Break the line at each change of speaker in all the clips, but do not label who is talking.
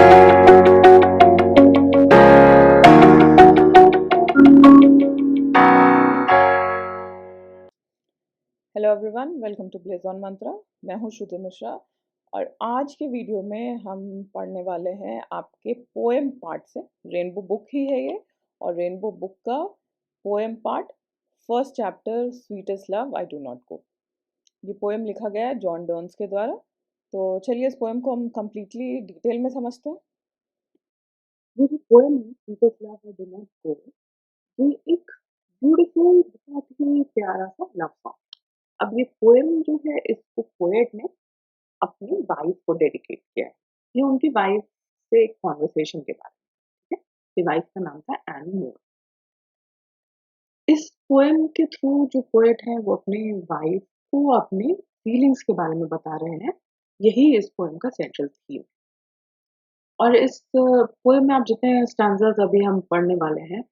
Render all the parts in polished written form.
Hello everyone, welcome to Blaze on Mantra. मैं हूं श्रुति मिश्रा और आज के वीडियो में हम पढ़ने वाले हैं आपके पोएम पार्ट से। रेनबो बुक ही है ये, और रेनबो बुक का poem part first chapter sweetest love I do not गो। ये पोएम लिखा गया है जॉन डर्न्स के द्वारा। तो चलिए इस पोएम को हम कंप्लीटली डिटेल में समझते हैं।
ये जो पोएम है sweetest love I do not गो, ये एक ब्यूटीफुल बहुत ही प्यारा सा लव सॉन्ग। अब ये पोएम जो है इसको पोएट ने अपनी वाइफ को डेडिकेट किया है। ये उनकी वाइफ से एक कॉन्वर्सेशन के बारे में, ठीक है। ये वाइफ का नाम था एन मोर। इस पोएम के थ्रू जो पोएट है वो अपनी वाइफ को अपनी फीलिंग्स के बारे में बता रहे हैं। यही इस पोएम का सेंट्रल थीम। और इस पोएम में आप जितने स्टैंजास अभी हम पढ़ने वाले हैं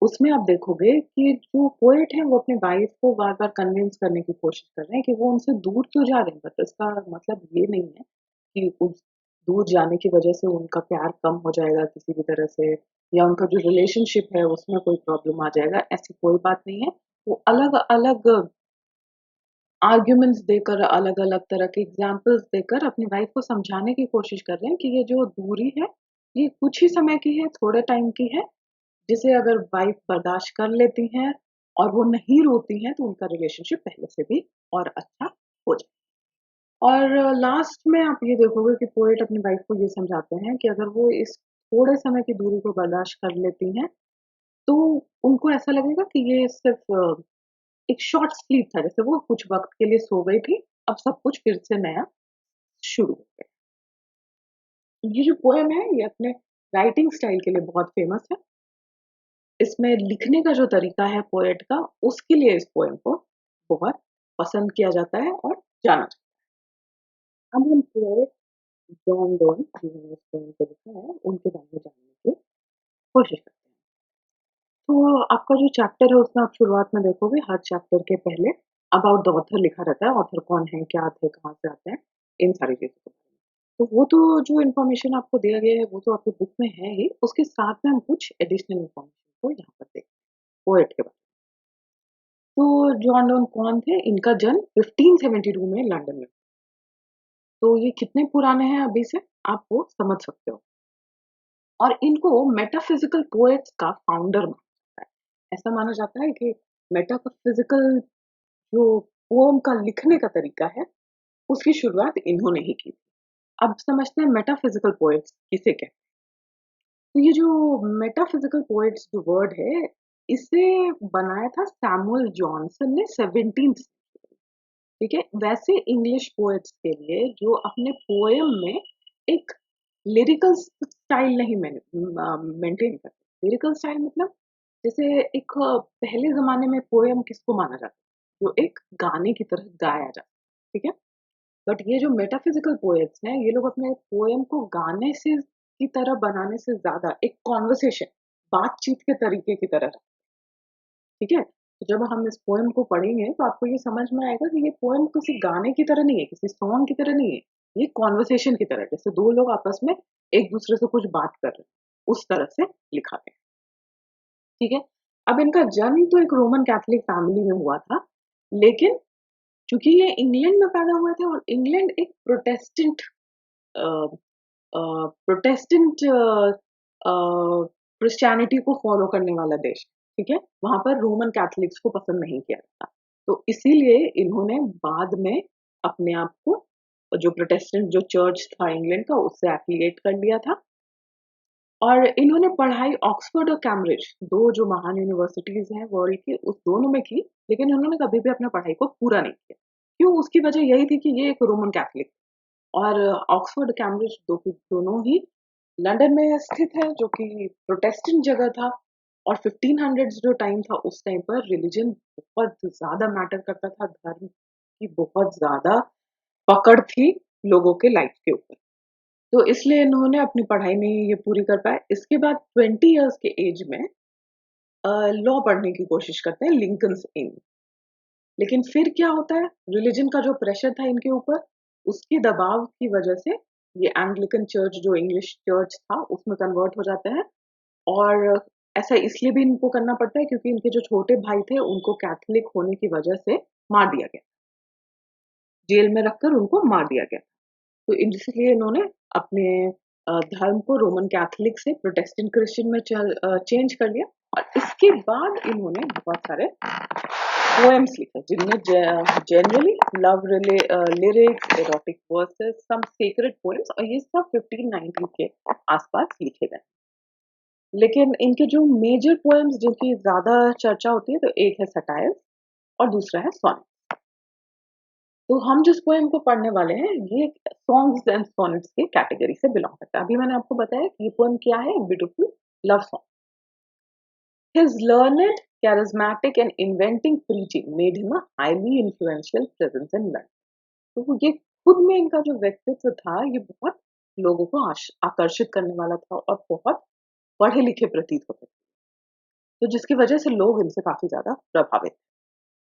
उसमें आप देखोगे कि जो पोएट है वो अपनी वाइफ को बार बार कन्विंस करने की कोशिश कर रहे हैं कि वो उनसे दूर तो जा रहे हैं, बट इसका मतलब ये नहीं है कि उस दूर जाने की वजह से उनका प्यार कम हो जाएगा किसी भी तरह से, या उनका जो रिलेशनशिप है उसमें कोई प्रॉब्लम आ जाएगा। ऐसी कोई बात नहीं है। वो अलग अलग आर्ग्यूमेंट्स देकर, अलग अलग तरह के एग्जाम्पल्स देकर अपनी वाइफ को समझाने की कोशिश कर रहे हैं कि ये जो दूरी है ये कुछ ही समय की है, थोड़े टाइम की है, जिसे अगर वाइफ बर्दाश्त कर लेती हैं और वो नहीं रोती हैं तो उनका रिलेशनशिप पहले से भी और अच्छा हो जाए। और लास्ट में आप ये देखोगे कि पोएट अपनी वाइफ को ये समझाते हैं कि अगर वो इस थोड़े समय की दूरी को बर्दाश्त कर लेती हैं तो उनको ऐसा लगेगा कि ये सिर्फ एक शॉर्ट स्लीप था, जैसे वो कुछ वक्त के लिए सो गई थी, अब सब कुछ फिर से नया शुरू हो गया। ये जो पोएम है ये अपने राइटिंग स्टाइल के लिए बहुत फेमस है। इसमें लिखने का जो तरीका है पोएट का, उसके लिए इस पोएम को बहुत पसंद किया जाता है और जाना जाता है। अब हम पोएट जॉन डोन जिन्होंने इस पोएम को लिखा है उनके बारे में जानने की कोशिश करते हैं। तो आपका जो चैप्टर है उसमें आप शुरुआत में देखोगे हर चैप्टर के पहले अबाउट द ऑथर लिखा रहता है। ऑथर कौन है, क्या थे, कहाँ से आते हैं, इन सारी चीज़ों के बारे में। तो वो तो जो इन्फॉर्मेशन आपको दिया गया है वो तो आपकी बुक में है ही, उसके साथ में हम कुछ एडिशनल इन्फॉर्मेशन को यहाँ पर देखते हैं पोएट के बारे में। तो जॉन डोन कौन थे? इनका जन्म 1572 में लंदन में। तो ये कितने पुराने हैं अभी से आप वो समझ सकते हो। और इनको मेटाफिजिकल पोएट्स का फाउंडर माना जाता है। ऐसा माना जाता है कि मेटाफिजिकल जो पोएम का लिखने का तरीका है उसकी शुरुआत इन्होंने ही की थी। अब समझते हैं मेटाफिजिकल पोएट्स किसे कहते हैं। तो ये जो मेटाफिजिकल पोएट्स जो वर्ड है इसे बनाया था सैमुअल जॉनसन ने 17th, ठीक है। वैसे इंग्लिश पोएट्स के लिए जो अपने पोएम में एक लिरिकल स्टाइल नहीं मेंटेन करते। लिरिकल स्टाइल मतलब जैसे एक पहले जमाने में पोएम किसको माना जाता है, जो एक गाने की तरह गाया जाता है, ठीक है। बट ये जो मेटाफिजिकल पोएट्स हैं ये लोग अपने पोएम को गाने से की तरह बनाने से ज्यादा एक कॉन्वर्सेशन, बातचीत के तरीके की तरह, ठीक है। तो जब हम इस पोएम को पढ़ेंगे तो आपको ये समझ में आएगा कि ये पोएम किसी गाने की तरह नहीं है, किसी सॉन्ग की तरह नहीं है। ये कॉन्वर्सेशन की तरह, जैसे दो लोग आपस में एक दूसरे से कुछ बात कर रहे हैं, उस तरह से लिखा गया, ठीक है। अब इनका जन्म तो एक रोमन कैथोलिक फैमिली में हुआ था, लेकिन चूंकि ये इंग्लैंड में पैदा हुए थे और इंग्लैंड एक प्रोटेस्टेंट प्रोटेस्टेंट क्रिश्चियनिटी को फॉलो करने वाला देश, ठीक है। वहां पर रोमन कैथोलिक्स को पसंद नहीं किया जाता, तो इसीलिए इन्होंने बाद में अपने आप को जो प्रोटेस्टेंट जो चर्च था इंग्लैंड का उससे एफिलिएट कर लिया था। और इन्होंने पढ़ाई ऑक्सफोर्ड और कैम्ब्रिज, दो जो महान यूनिवर्सिटीज हैं वर्ल्ड की, उस दोनों में की, लेकिन इन्होंने कभी भी अपना पढ़ाई को पूरा नहीं किया। क्यों? उसकी वजह यही थी कि ये एक रोमन कैथोलिक, और ऑक्सफोर्ड कैम्ब्रिज दोनों ही लंदन में स्थित है जो कि प्रोटेस्टेंट जगह था। और 1500 जो टाइम था उस टाइम पर रिलीजन बहुत ज्यादा मैटर करता था, धर्म की बहुत ज्यादा पकड़ थी लोगों के लाइफ के ऊपर। तो इसलिए इन्होंने अपनी पढ़ाई नहीं ये पूरी कर पाए। इसके बाद 20 इयर्स के एज में लॉ पढ़ने की कोशिश करते हैं लिंकन्स इन। लेकिन फिर क्या होता है, रिलीजन का जो प्रेशर था इनके ऊपर, उसके दबाव की वजह से ये एंग्लिकन चर्च जो इंग्लिश चर्च था उसमें कन्वर्ट हो जाते हैं। और ऐसा इसलिए भी इनको करना पड़ता है क्योंकि इनके जो छोटे भाई थे उनको कैथोलिक होने की वजह से मार दिया गया, जेल में रखकर उनको मार दिया गया। तो इसलिए इन्होंने अपने धर्म को रोमन कैथोलिक से प्रोटेस्टेंट क्रिश्चियन में चेंज कर लिया। और इसके बाद इन्होंने बहुत सारे पोएम्स लिखे जिनमें generally love lyrics, erotic verses, some sacred poems, और ये सब 1590 के आसपास लिखे गए। लेकिन इनके जो मेजर पोएम्स जिनकी ज्यादा चर्चा होती है, तो एक है सटायर्स और दूसरा है सॉनेट। तो हम जिस पोएम को पढ़ने वाले हैं ये सॉन्ग्स एंड सोनेट्स के कैटेगरी से बिलोंग करता है। अभी मैंने आपको बताया कि ये पोएम क्या है, beautiful love song. His learned, charismatic and inventing preaching made him a highly influential presence in London. तो ये खुद में इनका जो व्यक्तित्व था ये बहुत लोगों को आकर्षित करने वाला था और बहुत पढ़े लिखे प्रतीत होते थे, तो जिसकी वजह से लोग इनसे काफी ज्यादा प्रभावित थे।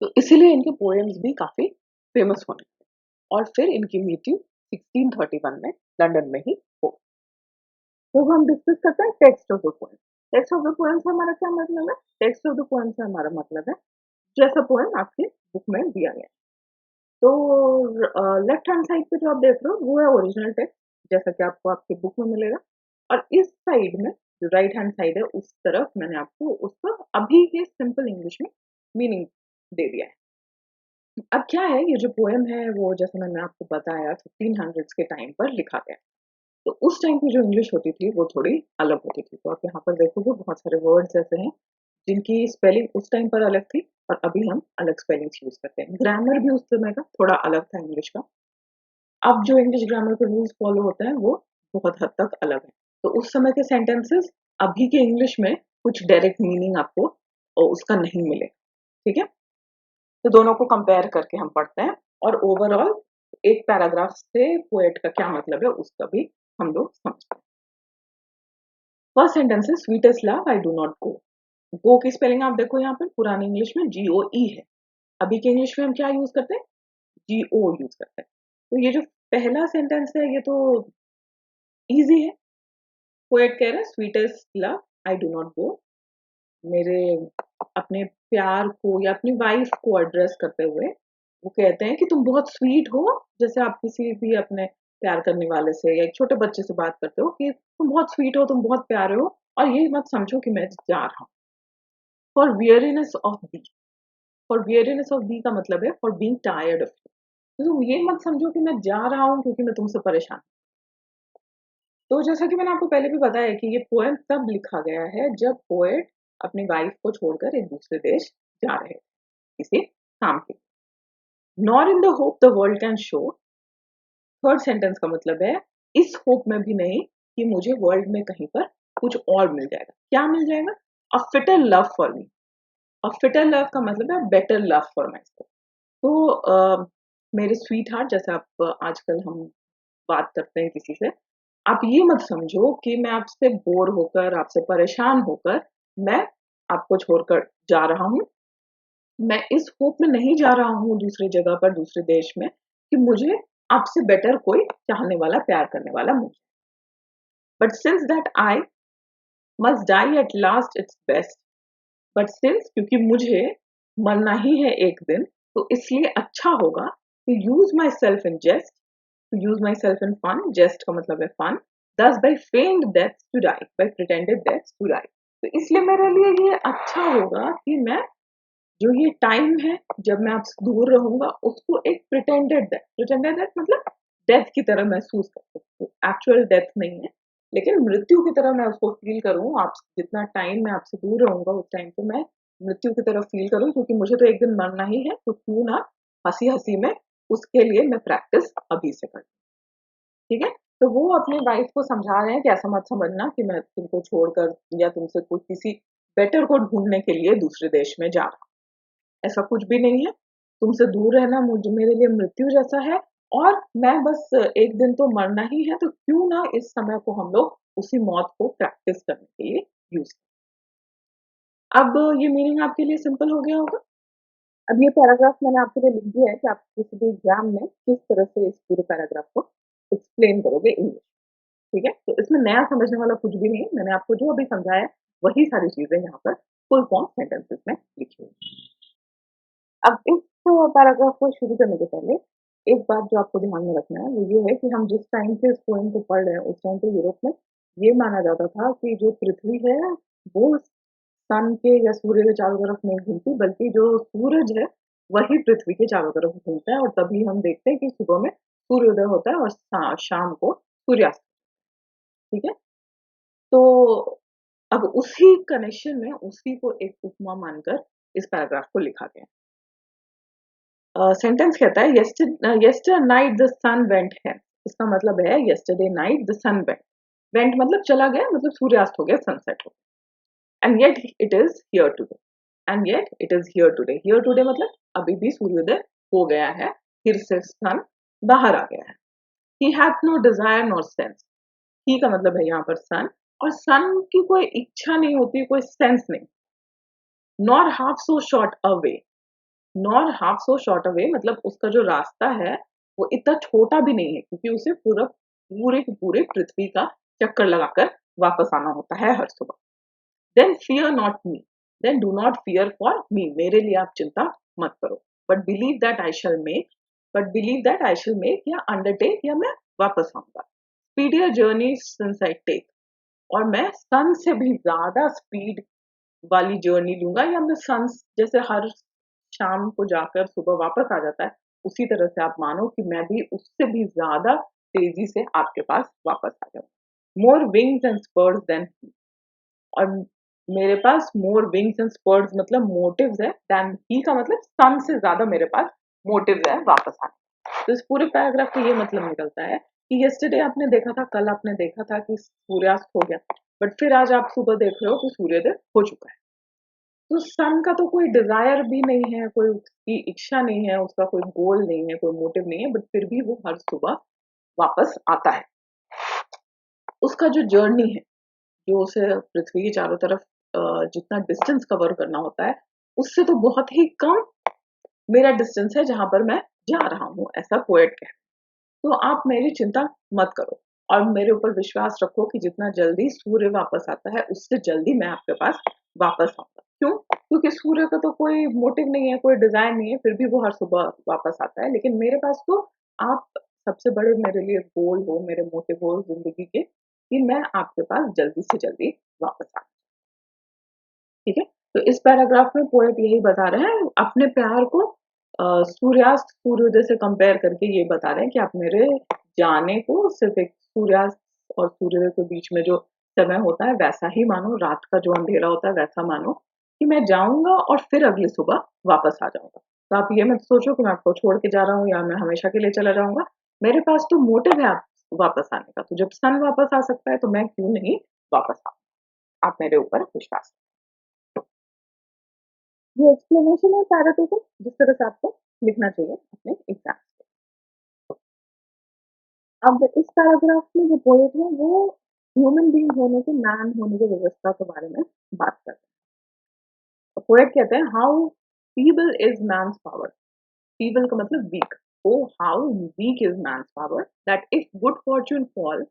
तो इसीलिए इनके पोएम्स भी काफी फेमस होने लगे और फिर इनकी मृत्यु 1631 में लंदन में ही हो। तो हम डिस्कस करते हैं text of the poem. Text of the poem से हमारा क्या मतलब है? टेक्स्ट ऑफ द पोएम से हमारा मतलब है जैसा पोएम आपके बुक में दिया गया है। तो लेफ्ट हैंड साइड पे जो आप देख रहे हो वो है ओरिजिनल टेक्स्ट, जैसा कि आपको आपके बुक में मिलेगा। और इस साइड में जो राइट हैंड साइड है उस तरफ मैंने आपको उसका अभी के सिंपल इंग्लिश में मीनिंग दे दिया है। अब क्या है, ये जो पोएम है वो जैसे मैंने आपको बताया 1500s के टाइम पर लिखा गया। तो उस टाइम की जो इंग्लिश होती थी वो थोड़ी अलग होती थी। तो आप यहाँ पर देखोगे बहुत सारे वर्ड्स ऐसे हैं जिनकी स्पेलिंग उस टाइम पर अलग थी और अभी हम अलग स्पेलिंग्स यूज करते हैं। ग्रामर भी उस समय का थोड़ा अलग था इंग्लिश का। अब जो इंग्लिश ग्रामर के रूल्स फॉलो होते हैं वो बहुत हद तक अलग है। तो उस समय के सेंटेंसेस अभी के इंग्लिश में कुछ डायरेक्ट मीनिंग आपको उसका नहीं मिले। ठीक है, तो दोनों को कंपेयर करके हम पढ़ते हैं और ओवरऑल एक पैराग्राफ से पोएट का क्या मतलब है उसका भी हम लोग समझते हैं। फर्स्ट सेंटेंस है sweetest love I do not go. Go की स्पेलिंग आप देखो यहाँ पर पुरानी इंग्लिश में GOE है, अभी के इंग्लिश में हम क्या यूज करते हैं? GO यूज करते हैं। तो ये जो पहला सेंटेंस है ये तो इजी है। पोएट कह रहे हैं sweetest love I do not गो, मेरे अपने प्यार को या अपनी वाइफ को एड्रेस करते हुए वो कहते हैं कि तुम बहुत स्वीट हो। जैसे आप किसी भी अपने प्यार करने वाले से या एक छोटे बच्चे से बात करते हो कि तुम बहुत स्वीट हो, तुम बहुत प्यारे हो, और ये मत समझो कि मैं जा रहा हूँ। For weariness of be, for weariness of be का मतलब है for being tired of you. तो तुम ये मत समझो कि मैं जा रहा हूँ क्योंकि मैं तुमसे परेशान हूँ। तो जैसा कि मैंने आपको पहले भी बताया कि ये पोएम तब लिखा गया है जब पोएट अपनी वाइफ को छोड़कर एक दूसरे देश जा रहे थे किसी काम के। Nor in the hope the world can show, third sentence का मतलब है इस होप में भी नहीं कि मुझे वर्ल्ड में कहीं पर कुछ और मिल जाएगा। क्या मिल जाएगा? A fitter love for me. A fitter love का मतलब है better love for myself. तो मेरे स्वीट हार्ट, जैसे आप आजकल हम बात करते हैं किसी से, आप ये मत समझो कि मैं आपसे बोर होकर, आपसे परेशान होकर मैं आपको छोड़कर जा रहा हूँ। मैं इस होप में नहीं जा रहा हूँ दूसरी जगह पर, दूसरे देश में, कि मुझे आपसे बेटर कोई चाहने वाला, प्यार करने वाला मिल जाए। But since that I must die at last it's best, but since क्योंकि मुझे मरना ही है एक दिन, तो इसलिए अच्छा होगा to use myself in jest, to use myself in fun, jest का मतलब है fun, thus by feigned death to die, by pretended death to die. तो इसलिए मेरे लिए ये अच्छा होगा कि मैं जो ये टाइम है जब मैं आपसे दूर रहूंगा उसको एक प्रिटेंडेड डेथ मतलब डेथ की तरह महसूस कर सकूं। एक्चुअल डेथ नहीं है लेकिन मृत्यु की तरह मैं उसको फील करूं। आप जितना टाइम मैं आपसे दूर रहूंगा उस टाइम को मैं मृत्यु की तरह फील करूं, क्योंकि मुझे तो एक दिन मरना ही है, तो क्यों ना हंसी हंसी में उसके लिए मैं प्रैक्टिस अभी से करूं। ठीक है, तो वो अपनी वाइफ को समझा रहे हैं कि ऐसा मत समझना कि मैं तुमको छोड़कर या तुमसे कोई किसी बेटर को ढूंढने के लिए दूसरे देश में जा रहा हूं। ऐसा कुछ भी नहीं है। तुमसे दूर रहना मुझे, मेरे लिए मृत्यु जैसा है, और मैं बस एक दिन तो मरना ही है, तो क्यों ना इस समय को हम लोग उसी मौत को प्रैक्टिस करने के लिए यूज करें। अब ये मीनिंग आपके लिए सिंपल हो गया होगा। अब ये पैराग्राफ मैंने आपके लिए लिख दिया है कि आप किसी भी एग्जाम में किस तरह से इस पूरे पैराग्राफ को
एक्सप्लेन करोगे इंग्लिश। ठीक है, तो इसमें नया समझने वाला कुछ भी नहीं है, मैंने आपको जो अभी समझाया वही सारी चीजें यहाँ पर फुल फॉर्म सेंटेंसेस में लिखी हुई है। अब इस पैराग्राफ को शुरू करने के पहले एक बात जो आपको ध्यान में रखना है वो ये है कि हम जिस टाइम से इस पोएम को पढ़ रहे हैं उस टाइम पे यूरोप में ये माना जाता था कि जो पृथ्वी है वो सन के या सूर्य के चारों तरफ नहीं घूमती, बल्कि जो सूरज है वही पृथ्वी के चारों तरफ घूमता है, और तभी हम देखते हैं कि सुबह में सूर्योदय होता है और शाम को सूर्यास्त। ठीक है, तो अब उसी कनेक्शन में उसी को एक उपमा मानकर इस पैराग्राफ को लिखा गया। सेंटेंस कहता है yesternight the sun went है। इसका मतलब है yesterday night the sun went. Went मतलब चला गया, मतलब सूर्यास्त हो गया, सनसेट हो गया। And yet it is here today. And yet it is here today. Here today मतलब अभी भी सूर्योदय हो गया है, फिर से सन बाहर आ गया है। He had no desire nor sense. He का मतलब है यहाँ पर सन, और सन की कोई इच्छा नहीं होती, कोई सेंस नहीं। Nor half so short away. Nor half so short away मतलब उसका जो रास्ता है वो इतना छोटा भी नहीं है, क्योंकि उसे पूरा पूरे के पूरे पृथ्वी का चक्कर लगाकर वापस आना होता है हर सुबह। Then fear not me. Then do not fear for me. मेरे लिए आप चिंता मत करो। But believe that I shall make. But believe that I shall make या अंडरटेक, या मैं वापस आऊंगा। Speedier journey since I take. और मैं सन से भी ज्यादा स्पीड वाली जर्नी लूंगा, या मैं सन जैसे हर शाम को जाकर सुबह वापस आ जाता है उसी तरह से आप मानो कि मैं भी उससे भी ज्यादा तेजी से आपके पास वापस आ जाऊंगा। मोर विंग्स एंड स्पर्स देन। और मेरे पास मोर विंग्स एंड स्पर्स मतलब मोटिव्स है, देन ही का मतलब सन से ज्यादा मेरे पास मोटिव्स है वापस आने। तो इस पूरे पैराग्राफ का ये मतलब निकलता है कि यस्टरडे आपने देखा था, कल आपने देखा था कि सूर्यास्त हो गया, बट फिर आज आप सुबह देख रहे हो कि सूर्योदय हो चुका है। तो सन का तो कोई डिजायर भी नहीं है, कोई उसकी इच्छा नहीं है, उसका कोई गोल नहीं है, कोई मोटिव नहीं है, बट फिर भी वो हर सुबह वापस आता है। उसका जो जर्नी है, जो उसे पृथ्वी के चारों तरफ जितना डिस्टेंस कवर करना होता है उससे तो बहुत ही कम मेरा डिस्टेंस है जहां पर मैं जा रहा हूँ, ऐसा पोएट कहता है। तो आप मेरी चिंता मत करो और मेरे ऊपर विश्वास रखो कि जितना जल्दी सूर्य वापस आता है उससे जल्दी मैं आपके पास वापस आऊंगा। क्यों? क्योंकि सूर्य का तो कोई मोटिव नहीं है, कोई डिजाइन नहीं है, फिर भी वो हर सुबह वापस आता है। लेकिन मेरे पास तो आप सबसे बड़े मेरे लिए गोल हो, मेरे मोटिव हो जिंदगी के, कि मैं आपके पास जल्दी से जल्दी वापस आ। ठीक है, तो इस पैराग्राफ में पोएट यही बता रहे हैं, अपने प्यार को सूर्यास्त सूर्योदय से कंपेयर करके ये बता रहे हैं कि आप मेरे जाने को सिर्फ एक सूर्यास्त और सूर्योदय के बीच में जो समय होता है वैसा ही मानो, रात का जो अंधेरा होता है वैसा मानो, कि मैं जाऊंगा और फिर अगली सुबह वापस आ जाऊंगा। तो आप ये मत सोचो कि मैं आपको छोड़ के जा रहा हूँ या मैं हमेशा के लिए चला जाऊंगा। मेरे पास तो मोटिव है आप वापस आने का, तो जब सन वापस आ सकता है तो मैं क्यों नहीं वापस आऊँ। आप मेरे ऊपर विश्वास। ये एक्सप्लेनेशन है पैराटिकल, जिस तरह से आपको लिखना चाहिए अपने एग्जाम पे। अब इस पैराग्राफ में जो पोएट है वो ह्यूमन बीइंग होने के, मैन होने की व्यवस्था के बारे में बात करते हैं। तो पोएट कहते हैं how feeble is man's power. Feeble का मतलब weak. Oh how weak is man's power that if good fortune fall.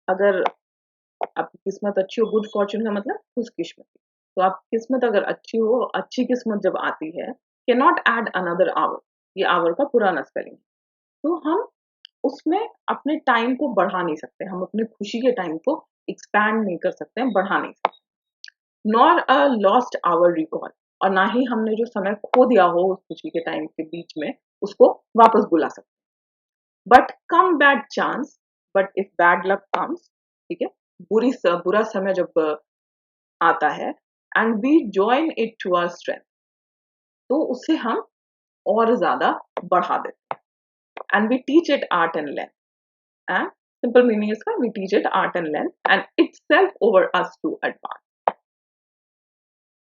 अगर आपकी किस्मत अच्छी हो, गुड फॉर्च्यून का मतलब खुशकिस्मती, तो आप किस्मत अगर अच्छी हो, अच्छी किस्मत जब आती है, can not add another hour. ये आवर का पुराना स्पेलिंग है। तो हम उसमें अपने टाइम को बढ़ा नहीं सकते, हम अपनी खुशी के टाइम को एक्सपैंड नहीं कर सकते हैं, बढ़ा नहीं सकते। Nor a lost hour recall. और ना ही हमने जो समय खो दिया हो उस खुशी के टाइम के बीच में उसको वापस बुला सकते। But come bad chance. But if bad luck comes. ठीक है, बुरा समय जब आता है, and we join it to our strength, तो उसे हम और ज्यादा बढ़ा देते हैं। And we teach it art and length. And simple meaning इसका, we teach it art and length and itself over us to advance.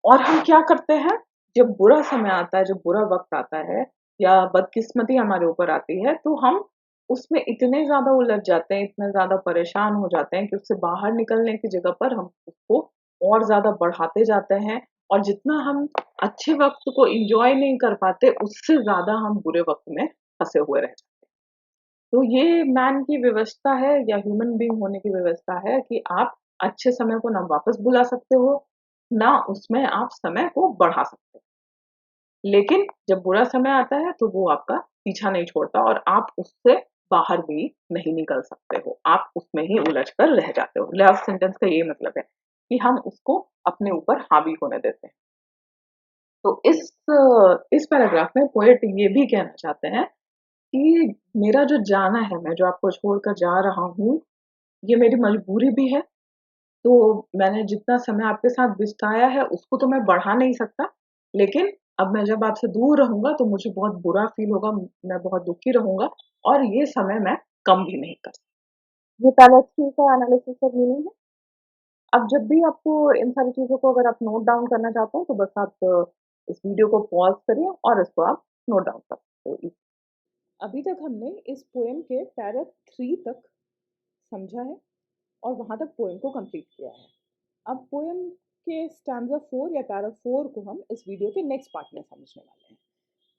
और हम क्या करते हैं, जब बुरा समय आता है, जब बुरा वक्त आता है या बदकिस्मती हमारे ऊपर आती है, तो हम उसमें इतने ज्यादा उलझ जाते हैं, इतने ज्यादा परेशान हो जाते हैं कि उससे बाहर निकलने की जगह पर हम उसको और ज्यादा बढ़ाते जाते हैं। और जितना हम अच्छे वक्त को एंजॉय नहीं कर पाते, उससे ज्यादा हम बुरे वक्त में फंसे हुए रहते हैं।
तो ये मैन की व्यवस्था है या ह्यूमन बीइंग होने की व्यवस्था है कि आप अच्छे समय को ना वापस बुला सकते हो, ना उसमें आप समय को बढ़ा सकते हो। लेकिन जब बुरा समय आता है तो वो आपका पीछा नहीं छोड़ता और आप उससे बाहर भी नहीं निकल सकते हो। आप उसमें ही उलझ कर रह जाते हो। लास्ट सेंटेंस का ये मतलब है कि हम उसको अपने ऊपर हावी होने देते हैं। तो इस पैराग्राफ में पोएट ये भी कहना चाहते हैं कि मेरा जो जाना है, मैं जो आपको छोड़कर जा रहा हूँ, ये मेरी मजबूरी भी है। तो मैंने जितना समय आपके साथ बिताया है उसको तो मैं बढ़ा नहीं सकता, लेकिन अब मैं जब आपसे दूर रहूँगा तो मुझे बहुत बुरा फ़ील होगा, मैं बहुत दुखी रहूँगा और ये समय मैं कम भी नहीं कर सकता। ये पहला चीज़ का एनालिसिस और मीनिंग है। अब जब भी आपको इन सारी चीज़ों को अगर आप नोट डाउन करना चाहते हो तो बस आप इस वीडियो को पॉज़ करिए और इसको आप नोट डाउन कर सकते हो।
अभी तक हमने इस पोएम के पैरा 3 तक समझा है और वहाँ तक पोएम को कंप्लीट किया है। अब पोएम के स्टैंजा 4 या पैरा 4 को हम इस वीडियो के नेक्स्ट पार्ट में समझने वाले हैं।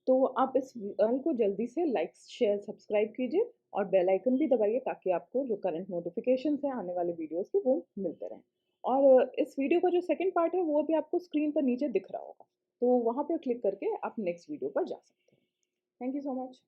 तो आप इस वीडियो को जल्दी से लाइक, शेयर, सब्सक्राइब कीजिए और बेल आइकन भी दबाइए ताकि आपको जो करंट नोटिफिकेशंस हैं आने वाले वीडियोस के वो मिलते रहें। और इस वीडियो का जो सेकंड पार्ट है वो भी आपको स्क्रीन पर नीचे दिख रहा होगा। तो वहाँ पर क्लिक करके आप नेक्स्ट वीडियो पर जा सकते हैं। Thank you so much.